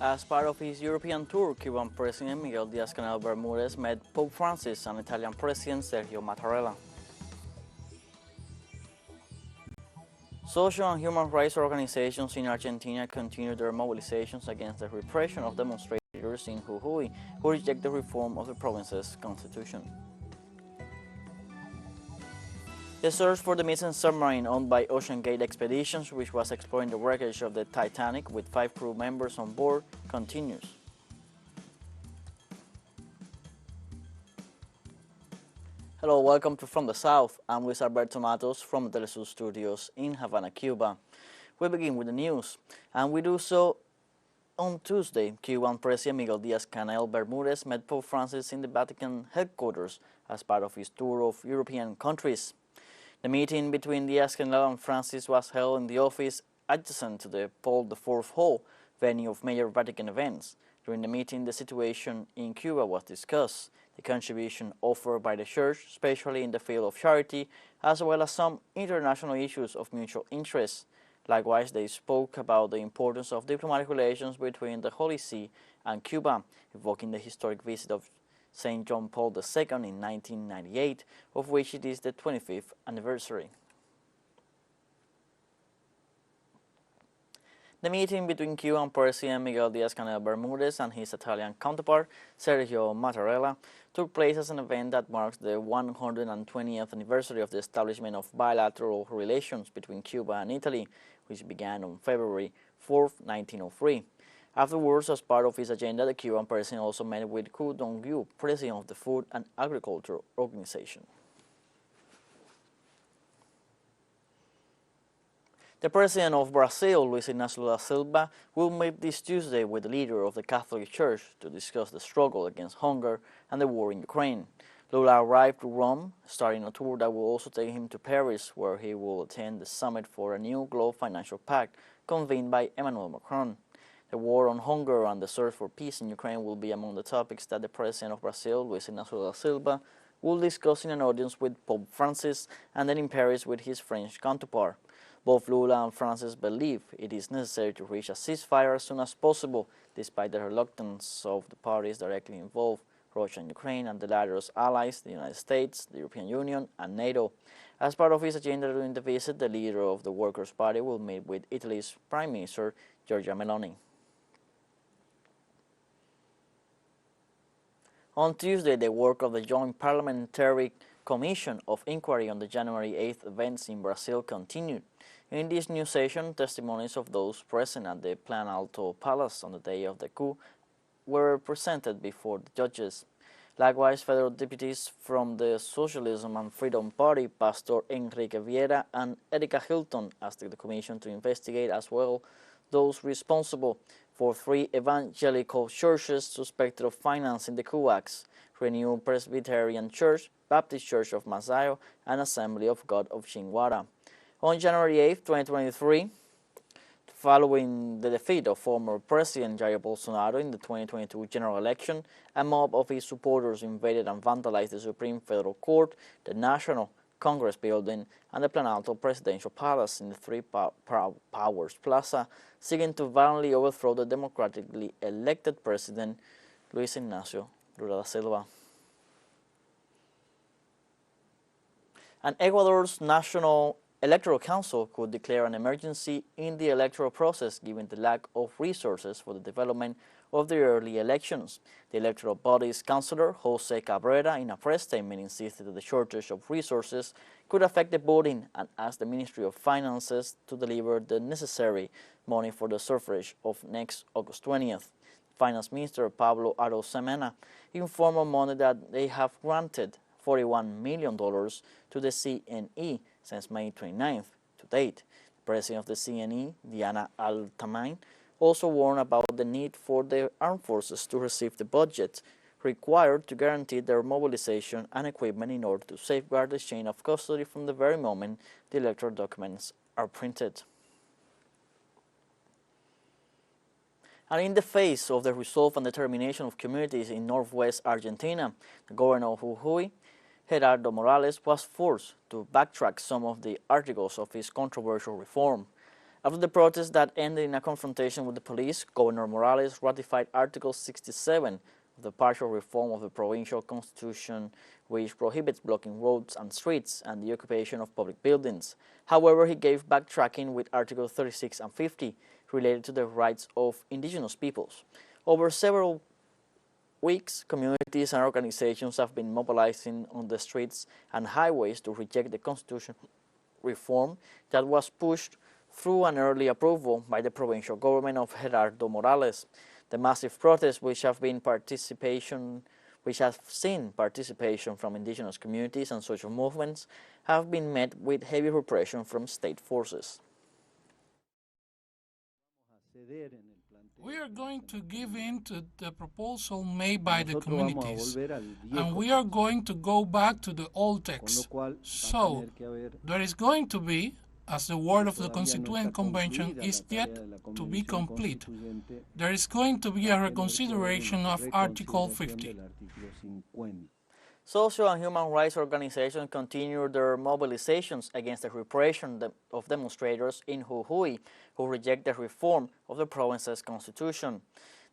As part of his European tour, Cuban President Miguel Diaz-Canel Bermudez met Pope Francis and Italian President Sergio Mattarella. Social and human rights organizations in Argentina continue their mobilizations against the repression of demonstrators in Jujuy who reject the reform of the province's constitution. The search for the missing submarine owned by OceanGate Expeditions, which was exploring the wreckage of the Titanic with 5 crew members on board, continues. Hello, welcome to From the South. I'm Luis Alberto Matos from the teleSUR studios in Havana, Cuba. We begin with the news, and we do so on Tuesday. Cuban President Miguel Diaz-Canel Bermudez met Pope Francis in the Vatican headquarters as part of his tour of European countries. The meeting between Diaz-Canel and Francis was held in the office adjacent to the Paul IV Hall, venue of major Vatican events. During the meeting, the situation in Cuba was discussed, the contribution offered by the Church, especially in the field of charity, as well as some international issues of mutual interest. Likewise, they spoke about the importance of diplomatic relations between the Holy See and Cuba, evoking the historic visit of St. John Paul II in 1998, of which it is the 25th anniversary. The meeting between Cuban President Miguel Diaz-Canel Bermudez and his Italian counterpart, Sergio Mattarella, took place as an event that marks the 120th anniversary of the establishment of bilateral relations between Cuba and Italy, which began on February 4, 1903. Afterwards, as part of his agenda, the Cuban president also met with Ku Dong-yu, president of the Food and Agriculture Organization. The president of Brazil, Luis Inácio Lula da Silva, will meet this Tuesday with the leader of the Catholic Church to discuss the struggle against hunger and the war in Ukraine. Lula arrived to Rome, starting a tour that will also take him to Paris, where he will attend the summit for a new global financial pact convened by Emmanuel Macron. The war on hunger and the search for peace in Ukraine will be among the topics that the President of Brazil, Luis Inácio Lula da Silva, will discuss in an audience with Pope Francis and then in Paris with his French counterpart. Both Lula and Francis believe it is necessary to reach a ceasefire as soon as possible, despite the reluctance of the parties directly involved, Russia and Ukraine, and the latter's allies, the United States, the European Union, and NATO. As part of his agenda during the visit, the leader of the Workers' Party will meet with Italy's Prime Minister, Giorgia Meloni. On Tuesday, the work of the Joint Parliamentary Commission of Inquiry on the January 8th events in Brazil continued. In this new session, testimonies of those present at the Planalto Palace on the day of the coup were presented before the judges. Likewise, federal deputies from the Socialism and Freedom Party, Pastor Enrique Vieira and Erika Hilton, asked the Commission to investigate as well those responsible for 3 evangelical churches suspected of financing the coup acts: Renew Presbyterian Church, Baptist Church of Masayo, and Assembly of God of Chinguara. On January 8, 2023, following the defeat of former President Jair Bolsonaro in the 2022 general election, a mob of his supporters invaded and vandalized the Supreme Federal Court, the National Congress Building, and the Planalto Presidential Palace in the Three Powers Plaza, seeking to violently overthrow the democratically elected President Luis Inácio Lula da Silva. And Ecuador's National Electoral Council could declare an emergency in the electoral process given the lack of resources for the development of the early elections. The electoral body's councillor, Jose Cabrera, in a press statement insisted that the shortage of resources could affect the voting and asked the Ministry of Finances to deliver the necessary money for the suffrage of next August 20th. Finance Minister Pablo Arosemena informed on Monday that they have granted $41 million to the CNE since May 29th to date. The president of the CNE, Diana Altamine, also warned about the need for the armed forces to receive the budget required to guarantee their mobilization and equipment in order to safeguard the chain of custody from the very moment the electoral documents are printed. And in the face of the resolve and determination of communities in northwest Argentina, the governor of Jujuy, Gerardo Morales, was forced to backtrack some of the articles of his controversial reform. After the protest that ended in a confrontation with the police, Governor Morales ratified Article 67 of the partial reform of the provincial constitution, which prohibits blocking roads and streets and the occupation of public buildings. However, he gave backtracking with Article 36 and 50 related to the rights of indigenous peoples. Over several weeks, communities and organizations have been mobilizing on the streets and highways to reject the constitution reform that was pushed through an early approval by the provincial government of Gerardo Morales. The massive protests, which have seen participation from indigenous communities and social movements, have been met with heavy repression from state forces. We are going to give in to the proposal made by the communities, and we are going to go back to the old text. So, there is going to be, as the word of the Constituent Convention is yet to be complete, there is going to be a reconsideration of Article 50. Social and human rights organizations continue their mobilizations against the repression of demonstrators in Jujuy who reject the reform of the province's constitution.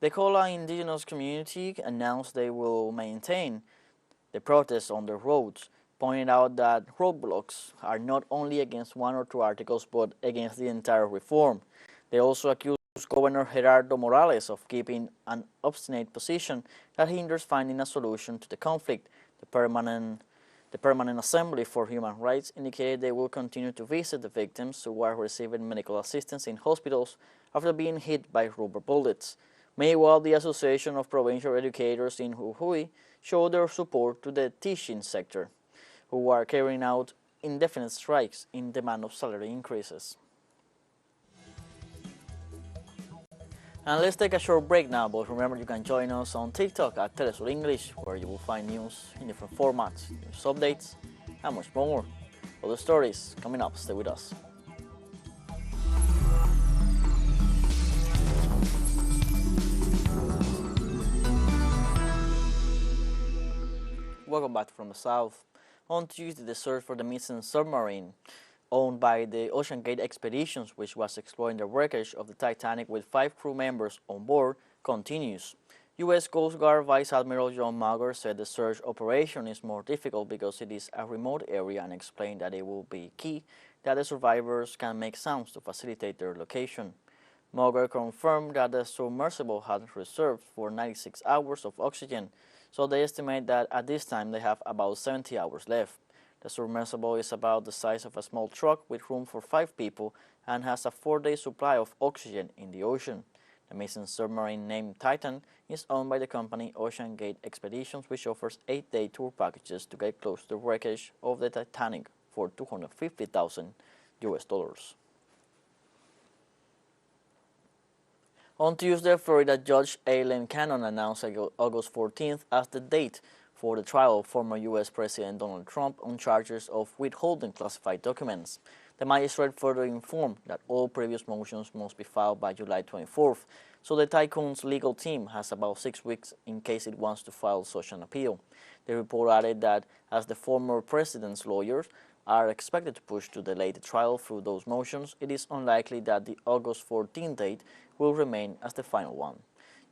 The Cola indigenous community announced they will maintain the protests on the roads, pointing out that roadblocks are not only against one or two articles but against the entire reform. They also accuse Governor Gerardo Morales of keeping an obstinate position that hinders finding a solution to the conflict. The Permanent Assembly for Human Rights indicated they will continue to visit the victims who are receiving medical assistance in hospitals after being hit by rubber bullets. Meanwhile, the Association of Provincial Educators in Jujuy showed their support to the teaching sector, who are carrying out indefinite strikes in demand of salary increases. And let's take a short break now, but remember you can join us on TikTok at teleSUR English, where you will find news in different formats, news updates, and much more. Other stories coming up, stay with us. Welcome back from the south. On Tuesday, the search for the missing submarine owned by the OceanGate Expeditions, which was exploring the wreckage of the Titanic with 5 crew members on board, continues. U.S. Coast Guard Vice Admiral John Mauger said the search operation is more difficult because it is a remote area and explained that it will be key that the survivors can make sounds to facilitate their location. Mauger confirmed that the submersible had reserved for 96 hours of oxygen, so they estimate that at this time they have about 70 hours left. The submersible is about the size of a small truck with room for 5 people and has a 4-day supply of oxygen in the ocean. The missing submarine, named Titan, is owned by the company OceanGate Expeditions, which offers 8-day tour packages to get close to the wreckage of the Titanic for $250,000 US. On Tuesday, Florida Judge Aileen Cannon announced August 14th as the date for the trial of former U.S. President Donald Trump on charges of withholding classified documents. The magistrate further informed that all previous motions must be filed by July 24th, so the tycoon's legal team has about 6 weeks in case it wants to file such an appeal. The report added that as the former president's lawyers are expected to push to delay the trial through those motions, it is unlikely that the August 14th date will remain as the final one.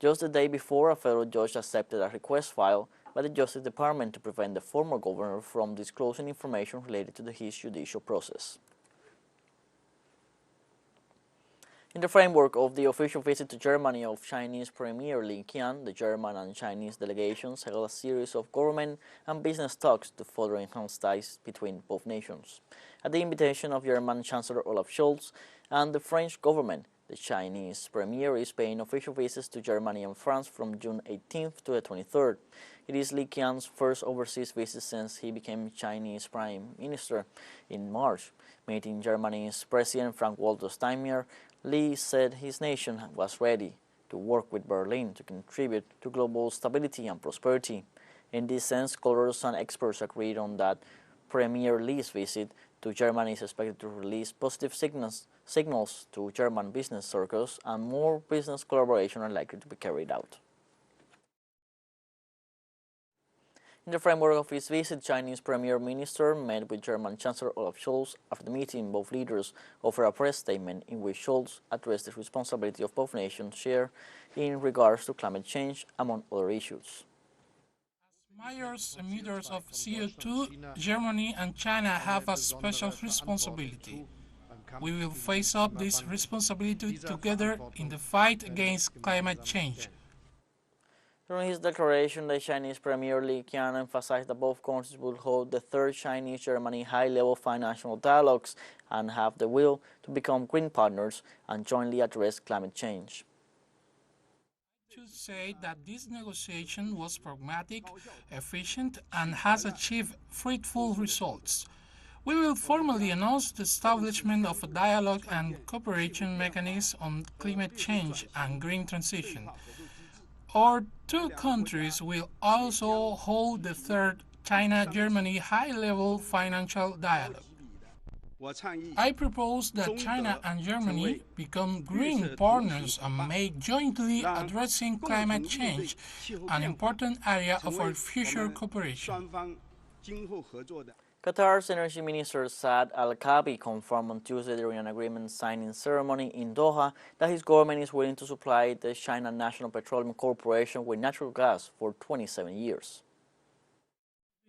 Just the day before, a federal judge accepted a request filed by the Justice Department to prevent the former governor from disclosing information related to his judicial process. In the framework of the official visit to Germany of Chinese Premier Li Qiang, the German and Chinese delegations held a series of government and business talks to further enhance ties between both nations. At the invitation of German Chancellor Olaf Scholz and the French government, the Chinese Premier is paying official visits to Germany and France from June 18th to the 23rd. It is Li Qiang's first overseas visit since he became Chinese Prime Minister in March. Meeting Germany's President Frank-Walter Steinmeier, Li said his nation was ready to work with Berlin to contribute to global stability and prosperity. In this sense, scholars and experts agreed on that Premier Li's visit to Germany is expected to release positive signals to German business circles, and more business collaboration are likely to be carried out. In the framework of his visit, Chinese Premier Minister met with German Chancellor Olaf Scholz. After the meeting, both leaders offered a press statement in which Scholz addressed the responsibility of both nations share in regards to climate change, among other issues. As major emitters of CO2, Germany and China have a special responsibility. We will face up this responsibility together in the fight against climate change. During his declaration, the Chinese Premier Li Qiang emphasized that both countries will hold the third Chinese-Germany high-level financial dialogues and have the will to become green partners and jointly address climate change. I should say that this negotiation was pragmatic, efficient, and has achieved fruitful results. We will formally announce the establishment of a dialogue and cooperation mechanism on climate change and green transition. Our two countries will also hold the third China-Germany high-level financial dialogue. I propose that China and Germany become green partners and make jointly addressing climate change an important area of our future cooperation. Qatar's Energy Minister Saad Al-Kaabi confirmed on Tuesday during an agreement signing ceremony in Doha that his government is willing to supply the China National Petroleum Corporation with natural gas for 27 years.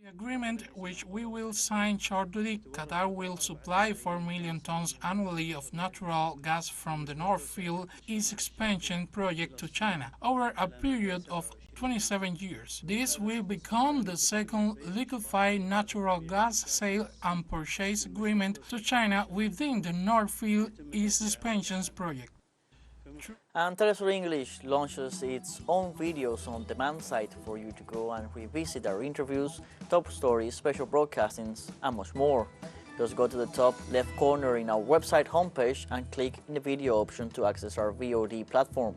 The agreement, which we will sign shortly, Qatar will supply 4 million tons annually of natural gas from the North Field East expansion project to China over a period of 27 years. This will become the second liquefied natural gas sale and purchase agreement to China within the North Field East expansion project. And teleSUR English launches its own videos on demand site for you to go and revisit our interviews, top stories, special broadcastings, and much more. Just go to the top left corner in our website homepage and click in the video option to access our VOD platform.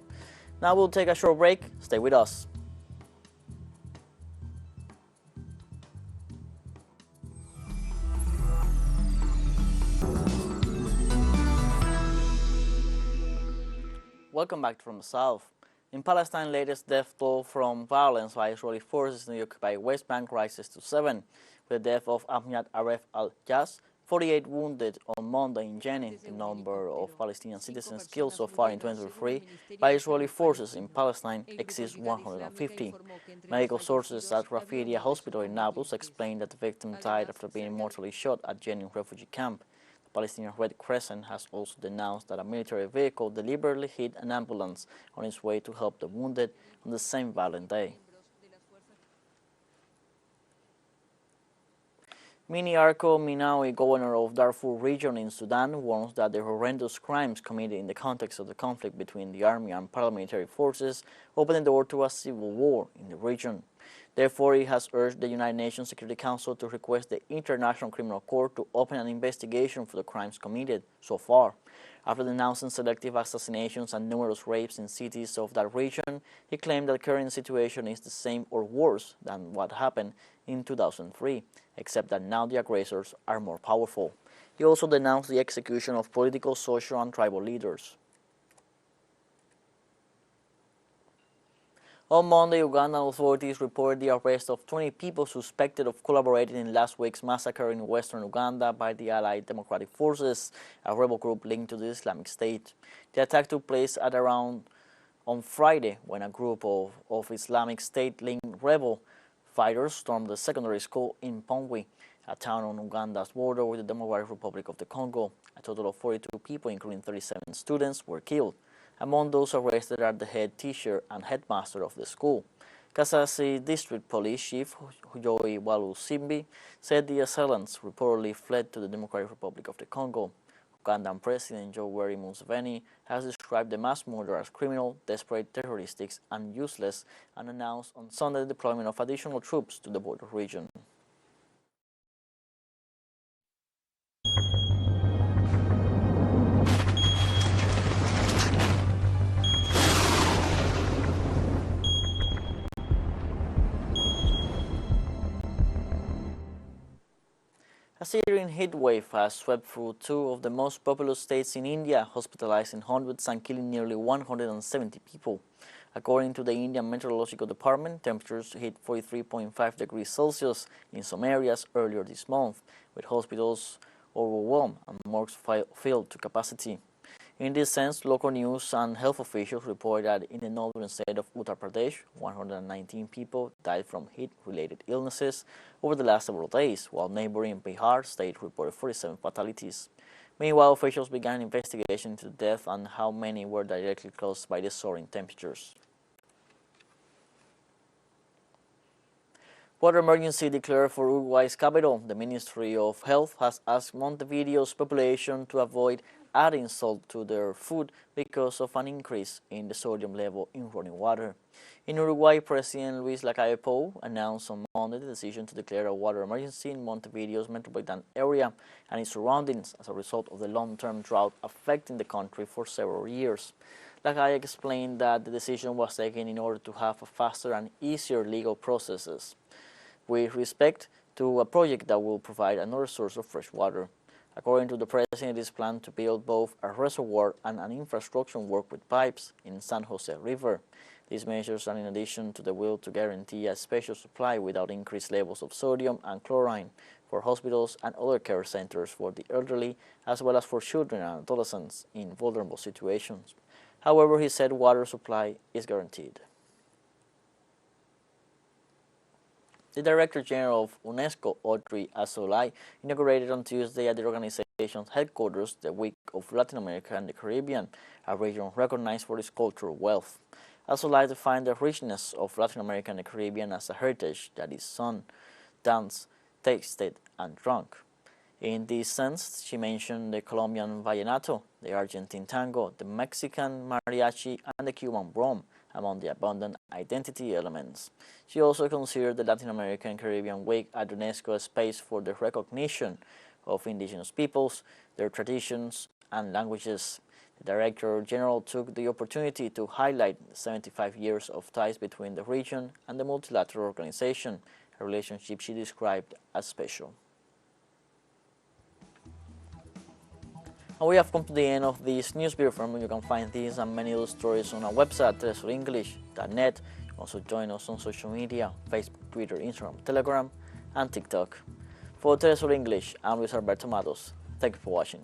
Now we'll take a short break. Stay with us. Welcome back from the south. In Palestine, latest death toll from violence by Israeli forces in the occupied West Bank rises to 7, with the death of Ahmad Aref al-Jas, 48 wounded on Monday in Jenin. The number of Palestinian citizens killed so far in 2023 by Israeli forces in Palestine exceeds 150. Medical sources at Rafidia Hospital in Nablus explained that the victim died after being mortally shot at Jenin refugee camp. The Palestinian Red Crescent has also denounced that a military vehicle deliberately hit an ambulance on its way to help the wounded on the same violent day. Mini Arko Minawi, governor of Darfur region in Sudan, warns that the horrendous crimes committed in the context of the conflict between the army and paramilitary forces open the door to a civil war in the region. Therefore, it has urged the United Nations Security Council to request the International Criminal Court to open an investigation for the crimes committed so far. After denouncing selective assassinations and numerous rapes in cities of that region, he claimed that the current situation is the same or worse than what happened in 2003, except that now the aggressors are more powerful. He also denounced the execution of political, social, and tribal leaders. On Monday, Ugandan authorities reported the arrest of 20 people suspected of collaborating in last week's massacre in western Uganda by the Allied Democratic Forces, a rebel group linked to the Islamic State. The attack took place at around on Friday when a group of Islamic State-linked rebel fighters stormed the secondary school in Pongwe, a town on Uganda's border with the Democratic Republic of the Congo. A total of 42 people, including 37 students, were killed. Among those arrested are the head teacher and headmaster of the school. Kasasi District Police Chief Jujuy Walusimbi said the assailants reportedly fled to the Democratic Republic of the Congo. Ugandan President Yoweri Museveni has described the mass murder as criminal, desperate, terroristic, and useless, and announced on Sunday the deployment of additional troops to the border region. A Syrian heatwave has swept through two of the most populous states in India, hospitalizing hundreds and killing nearly 170 people. According to the Indian Meteorological Department, temperatures hit 43.5 degrees Celsius in some areas earlier this month, with hospitals overwhelmed and morgues filled to capacity. In this sense, local news and health officials report that in the northern state of Uttar Pradesh, 119 people died from heat-related illnesses over the last several days, while neighboring Bihar state reported 47 fatalities. Meanwhile, officials began investigation into the death and how many were directly caused by the soaring temperatures. Water emergency declared for Uruguay's capital. The Ministry of Health has asked Montevideo's population to avoid adding salt to their food because of an increase in the sodium level in running water. In Uruguay, President Luis Lacalle Pou announced on Monday the decision to declare a water emergency in Montevideo's metropolitan area and its surroundings as a result of the long-term drought affecting the country for several years. Lacalle explained that the decision was taken in order to have a faster and easier legal processes with respect to a project that will provide another source of fresh water. According to the president, it is planned to build both a reservoir and an infrastructure work with pipes in San Jose River. These measures are in addition to the will to guarantee a special supply without increased levels of sodium and chlorine for hospitals and other care centers for the elderly, as well as for children and adolescents in vulnerable situations. However, he said water supply is guaranteed. The Director General of UNESCO, Audrey Azoulay, inaugurated on Tuesday at the organization's headquarters the Week of Latin America and the Caribbean, a region recognized for its cultural wealth. Azoulay defined the richness of Latin America and the Caribbean as a heritage that is sung, danced, tasted, and drunk. In this sense, she mentioned the Colombian vallenato, the Argentine tango, the Mexican mariachi, and the Cuban rum among the abundant identity elements. She also considered the Latin American and Caribbean Week at UNESCO a space for the recognition of indigenous peoples, their traditions, and languages. The Director General took the opportunity to highlight 75 years of ties between the region and the multilateral organization, a relationship she described as special. And we have come to the end of this news briefing. You can find these and many other stories on our website, telesurenglish.net. You can also join us on social media, Facebook, Twitter, Instagram, Telegram, and TikTok. For Telesur English, I'm Luis Alberto Matos. Thank you for watching.